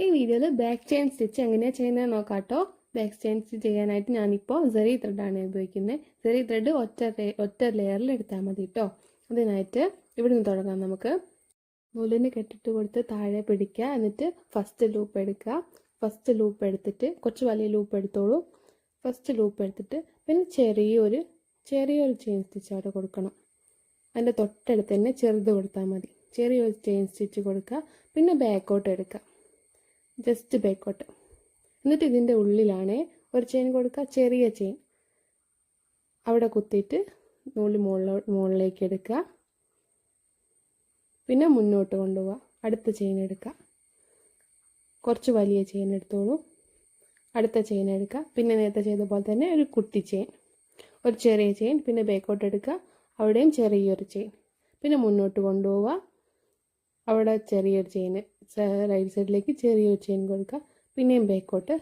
ഈ വീഡിയോയിൽ back chain stitch എങ്ങനെയാണ് ചെയ്യുന്നത് നോക്കാം കേട്ടോ. ബാക്ക് ചെയിൻ സ്റ്റിച്ച് ചെയ്യാനായിട്ട് ഞാനിപ്പോൾ സെറി ത്രെഡാണ് ഉപയോഗിക്കുന്നത്. സെറി ത്രെഡ് ഒറ്റ ലെയറിൽ എടുത്താൽ മതി കേട്ടോ. അതിനായിട്ട് ഇവിടെ നിന്ന് തുടങ്ങാം. നമുക്ക് നൂലിന് കെട്ടിട്ട് കൊടുത്ത് താഴെ പിടിക്കുക. എന്നിട്ട് ഫസ്റ്റ് ലൂപ്പ് എടുക്കുക. ഫസ്റ്റ് ലൂപ്പ് എടുത്തിട്ട് കുറച്ച് വലിയ ലൂപ്പ് എടുത്തോളൂ. ഫസ്റ്റ് ലൂപ്പ് എടുത്തിട്ട് പിന്നെ ചെറിയൊരു ചെയിൻ സ്റ്റിച്ച് അവിടെ കൊടുക്കണം. അതിൻ്റെ തൊട്ടടുത്ത് തന്നെ ചെറുത് കൊടുത്താൽ മതി. ചെറിയൊരു ചെയിൻ സ്റ്റിച്ച് കൊടുക്കുക. പിന്നെ ബാക്കോട്ട് എടുക്കുക, ജസ്റ്റ് ബാക്കോട്ട്. എന്നിട്ട് ഇതിൻ്റെ ഉള്ളിലാണ് ഒരു ചെയിൻ കൊടുക്കുക, ചെറിയ ചെയിൻ അവിടെ കുത്തിയിട്ട് നൂല് മുകളിലേക്ക് എടുക്കുക. പിന്നെ മുന്നോട്ട് കൊണ്ടുപോവുക. അടുത്ത ചെയിൻ എടുക്കുക. കുറച്ച് വലിയ ചെയിൻ എടുത്തോളൂ. അടുത്ത ചെയിൻ എടുക്കുക. പിന്നെ നേരത്തെ ചെയ്ത പോലെ തന്നെ ഒരു കുട്ടി ചെയിൻ, ഒരു ചെറിയ ചെയിൻ. പിന്നെ ബാക്കോട്ട് എടുക്കുക. അവിടെയും ചെറിയൊരു ചെയിൻ. പിന്നെ മുന്നോട്ട് കൊണ്ടുപോവുക. അവിടെ ചെറിയൊരു ചെയിൻ, റൈറ്റ് സൈഡിലേക്ക് ചെറിയൊരു ചെയിൻ കൊടുക്കുക. പിന്നെയും ബാക്കോട്ട്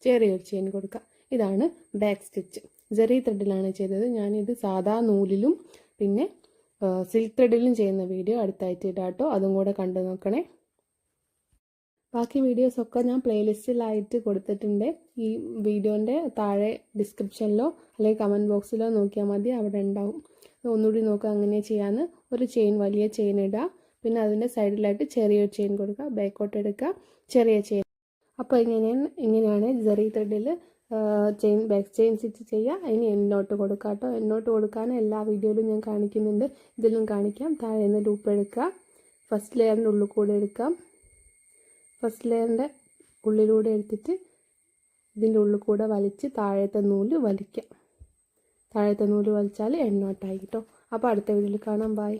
ചെറിയൊരു ചെയിൻ കൊടുക്കുക. ഇതാണ് ബാക്ക് സ്റ്റിച്ച്. സെറി ത്രെഡിലാണ് ചെയ്തത്. ഞാനിത് സാധാ നൂലിലും പിന്നെ സിൽക്ക് ത്രെഡിലും ചെയ്യുന്ന വീഡിയോ അടുത്തായിട്ട് ഇടാം കേട്ടോ. അതും കൂടെ കണ്ടു നോക്കണേ. ബാക്കി വീഡിയോസൊക്കെ ഞാൻ പ്ലേലിസ്റ്റിലായിട്ട് കൊടുത്തിട്ടുണ്ട്. ഈ വീഡിയോൻ്റെ താഴെ ഡിസ്ക്രിപ്ഷനിലോ അല്ലെങ്കിൽ കമൻറ്റ് ബോക്സിലോ നോക്കിയാൽ മതി, അവിടെ ഉണ്ടാവും. ഒന്നുകൂടി നോക്കുക അങ്ങനെ ചെയ്യാമെന്ന്. ഒരു ചെയിൻ, വലിയ ചെയിൻ ഇടുക. പിന്നെ അതിൻ്റെ സൈഡിലായിട്ട് ചെറിയൊരു ചെയിൻ കൊടുക്കുക. ബാക്കോട്ട് എടുക്കുക, ചെറിയ ചെയിൻ. അപ്പോൾ ഇങ്ങനെയാണ് സെറി ത്രെഡിൽ ബാക്ക് ചെയിൻ സ്റ്റിച്ച് ചെയ്യുക. അതിന് എൻഡ്നോട്ട് കൊടുക്കുക കേട്ടോ. എൻഡ്നോട്ട് കൊടുക്കാൻ എല്ലാ വീഡിയോയിലും ഞാൻ കാണിക്കുന്നുണ്ട്, ഇതിലും കാണിക്കാം. താഴെ നിന്ന് ലൂപ്പ് എടുക്കുക. ഫസ്റ്റ് ലെയറിൻ്റെ ഉള്ളിൽ കൂടെ എടുക്കാം. ഫസ്റ്റ് ലെയറിൻ്റെ ഉള്ളിലൂടെ എടുത്തിട്ട് ഇതിൻ്റെ ഉള്ളിൽ കൂടെ വലിച്ച് താഴത്തെ നൂല് വലിക്കാം. താഴത്തെ നൂല് വലിച്ചാൽ എൻഡ്നോട്ടായി കേട്ടോ. അപ്പോൾ അടുത്ത വീഡിയോയിൽ കാണാം. ബൈ.